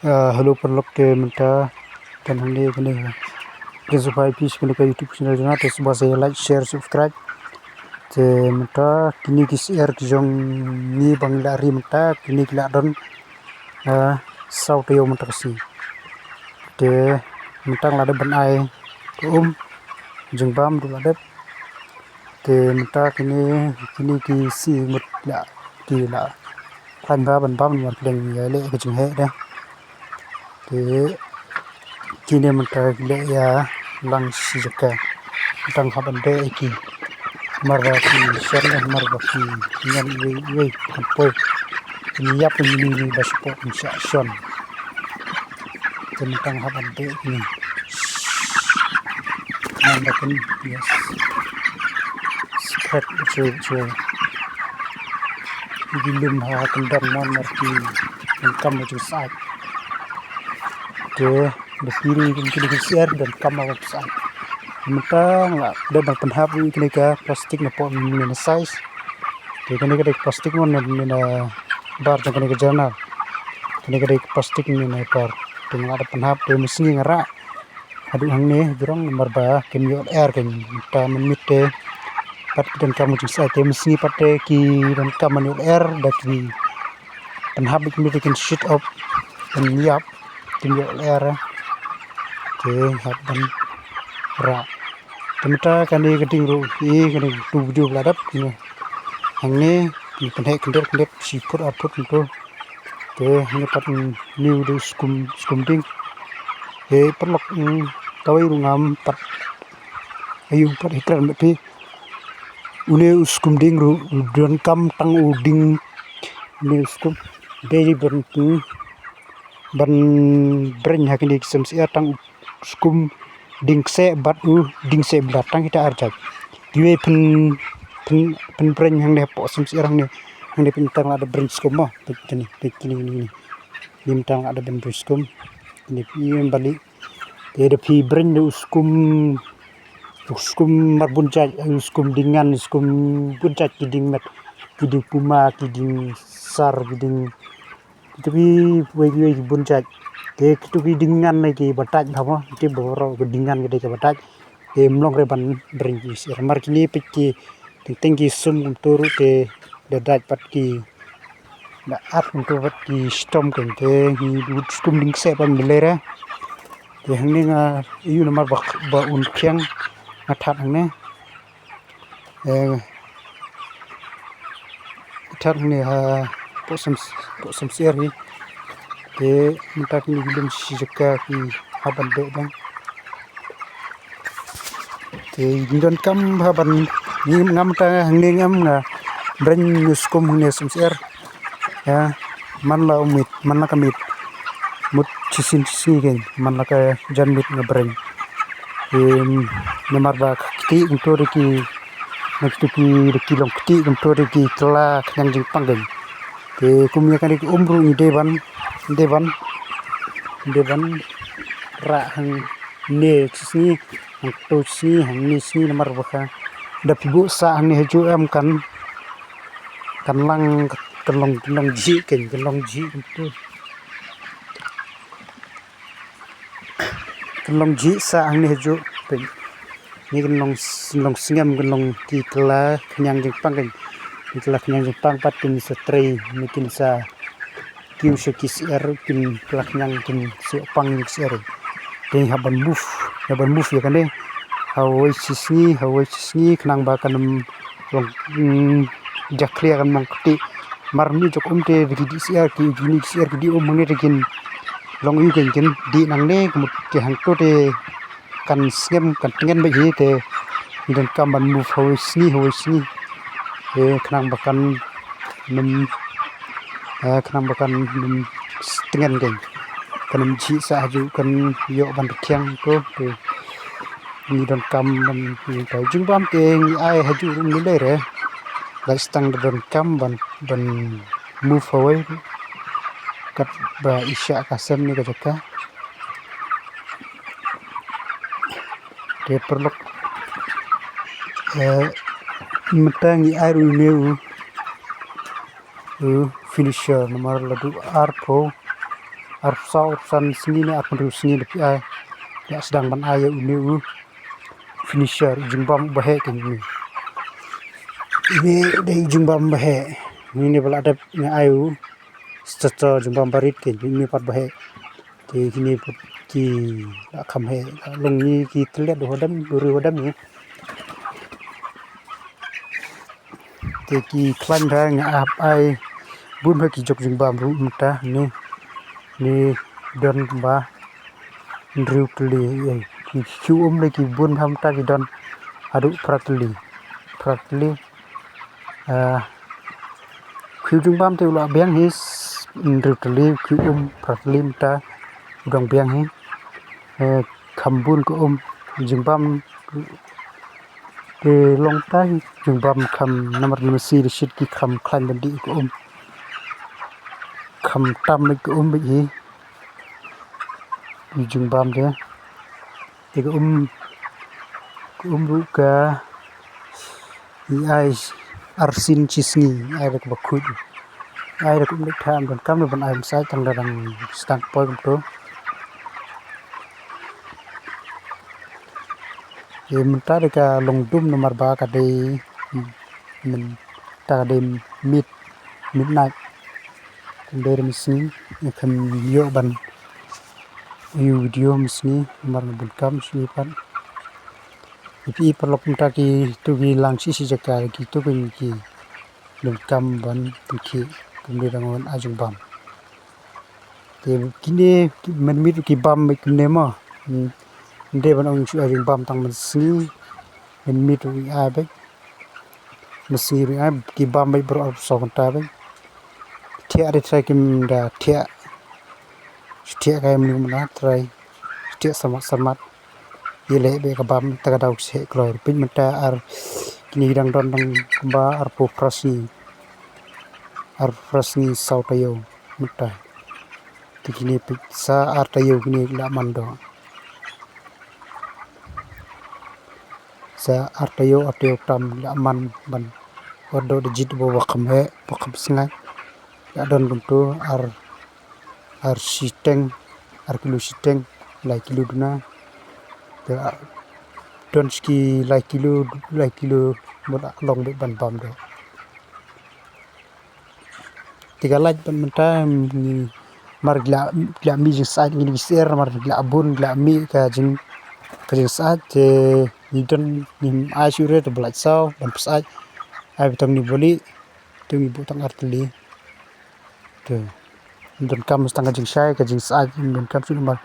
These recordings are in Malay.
Hello perlok ke menta dan hande kene resupply piece kene ke YouTube channel jana te suba se like share subscribe te menta kini kis air jong ni bangla ri menta kini kila don sau te yo menta kasi te menta ngade ban ai te jeng bam du lade te menta kini ki si mut la ki la kan ba ban bam war deng ya le ke jeng he da te kini menta le ya lang si jaka tang haban de ki marba ki shen marba ki nyan we kapoy ni yap ni baspo insha shon tentang haban de ni nanda kan yes spread che dilum ha kendang mon marti kam ju saat ke depiri kini share dan kam website mentang la de bang penhap kini ka plastik na po ni size ke kini ka plastik mon ni na bar kini ka jana kini ka plastik ni na par tengah ada penhap de mesin ngara adu hang ni jurang marba ken yo air ken ta menite pat dan kamu ju saat mesin pate ki dan kamu air dari penhap kini ken sheet up dan yap ken yo air ke haban ra temta kani keting ru kani tu video ladap ni hangne ni penhe kendep siput aput itu te ni pat new du skum ding perlok kawai rungam pat ayu pat hikran pi une skum ding ru don kam tang uding ni skum dei ban breng hakini sem sia tang skum dingse bat dingse blatang kita arjak diwe pen breng hang ne po sem sia hang ne pintang ada breng skum mo begini bintang ada breng skum ni piem bali de pi breng de skum marbunjat skum dingan skum bunjat kiding met kiding puma kiding sar kiding tapi we bunjat ke tu dingan lagi bataj bhamo ti boro dingan gede ke bataj mlong re ban breng sir mar kini piki tinggi sum turu te dadaj pat ki na at untuk pat ki stom ken te hi skum ding se pan melera te hangni nga yu namar ba un khyang athat hangne athat ne ha posam sir hi te minta kini belum sijaka ki haban de bang te don kam haban ni ngam ta hangni ngam nga breng skum ne sumser ya man la umit man la kamit mut chisin gen man la ka janmit nga breng namar ba kiti untuk ki naktu ki long kiti untuk ki kla yang jing panggen te kumya kan ki umru ni devan ra hang ne sini hang to sini hang ni sini namar baka da pibu sa hang ni haju am kan lang kelong ji ken kelong ji itu kelong ji sa hang ni haju ni kelong singam kelong ki kla yang jing panggen kla yang jing pang patin setrai mungkin sa kiu sekis kin kelak yang kin si pang sir ding haban move ya kan deh hawai sisni kenang ba kanam long jaklia kan mangkti marmi jok umte di sir ki gini sir di umne rekin long yu ken di nang ne kemut ke hang to te kan sngem kan tengen ba hi te dan kaman move hawai sini kenang ba kan kenang bakan tengen geng kanam ji sa haju kan yo ban kyang ko te ni don kam ban ni ta jing bam te ni ai haju ni le re la stang don kam ban move away kat ba isya kasem ni ka te perlok metang ni ai ru neu finisher nomor ladu arsan sini ni arpan ru sini depi ai ya sedang ban ayo ini finisher jumbam bahe kan ini dai jumbam bahe ini bala ada ni ayo secara jumbam barit kan ini pat bahe thì ini ki kham he long ni ki tlet do hodam duri hodam ni thì ki klan ra nga ap ai bun ha ki jok jumbam ru mta ni don ba driu tli ki chuom le ki bun ham ta ki don adu pratli khiu jumbam te la beng his driu tli khiu pratli mta dong beng hi khambun ko jumbam ke long tai jumbam kham nomor si shit ki kham klan bandi ko kham tam ko bi hi jumbam je thì ko ru ka ai arsin chisni ai ra ko khud ai ra ko dik tham don kam ban ai sai tang dang stang poi ko to ye menta de ka long dum nomor ba ka de min ta de midnight der misni kan yo ban video misni nomor bun kam si pan ipi perlok menta ki tu gi lang si jaka ki tu ki lum kam ban tu ki kumde rangon ajung bam te kini men mit ki bam me ma de ban ong chu ajung bam tang man sni men mit ri a be mesi ri a ki bam be bro so kan ta be thia ri trai kim da thia kai mi na trai thia samat yele be ka bam ta ka dau se klor pin menta ar kini dang don dang ba ar po frasni sautayo menta tikini pizza artayo kini la mando sa artayo tam la man ban odo digit bo wakam he wakam singa ya don buntu ar siteng ar kilo siteng la kilo duna ya don ski la kilo moda long be ban bam do tiga laj ban menta mar gla mi jing sa ni ser mar gla bun gla mi ka jing sa te ni don ni asure to blaj sao ban sa ai betang ni boli tu ni butang artli tu don kam stang jing sai ka jing sa don kam su mar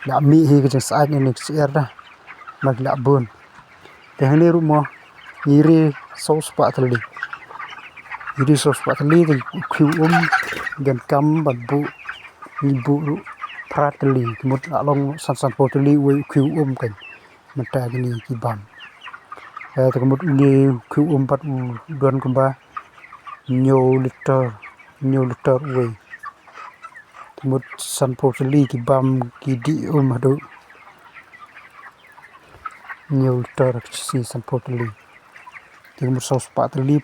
gla mi hi ka jing sa ni ser da mar gla bun te hani ru mo iri sauce pa tli iri sauce pa tli de khiu gan kam ban bu ni bu pratli mut along san potli we khiu kan mata gini ki bam te mut ni khiu pat don ko ba nyo liter we mut san potli ki bam ki di hadu nyo liter si san potli te mut sauce pa tli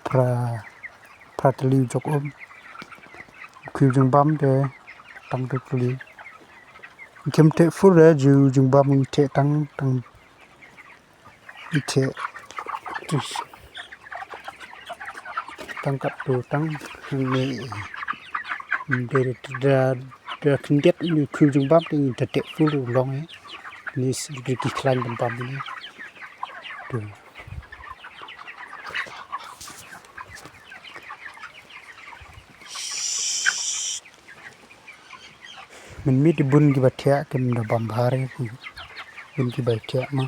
pratli jok khiu jung bam de tang de tli kem te fu re jung bam te tang ite tang kat tu tang ni de kindet ni khiu jung bam ni te fu long ni ki klan bam ni tu mình biết đi bun cái bát thẻ cái mình bầm bhare bun cái bát thẻ mà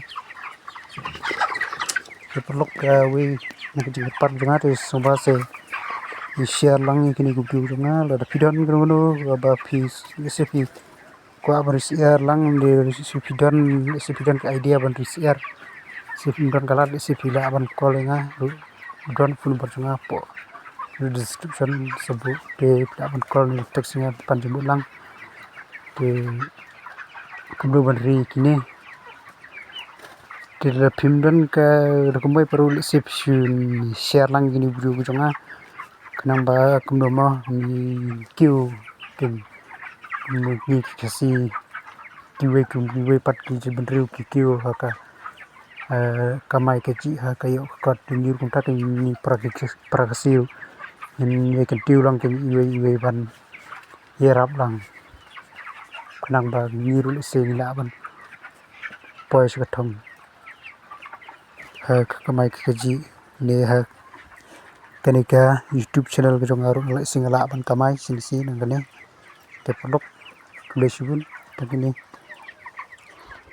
cái lúc we nó cái chuyện bắt chúng ta xong sẽ share lăng cái này cũng kêu chúng ta là pidon cái nó và piece recipe qua bari share lăng để recipe cái idea ban share recipe ban kalat recipe la ban call nga don full bar chúng ta po description sebut de ban call text nga pan jemput lang thì kumdu bandri kini tila phim dan ka rekombai perlu sip share lang gini video jonga kenang ba kumdu ma ni kiu kin ni kasi kiwe pat ki jibendriu ki kiu haka kamai keci ha kayo kot tingir kunta ni prakasiu ni kan tiu lang ke iwe ban yerap lang kunang ba ngiru se ni la ban poi se thong ha kamai keci le ha kanika YouTube channel ke jong aru le singala ban kamai sing si nang ne te pondok le subun takini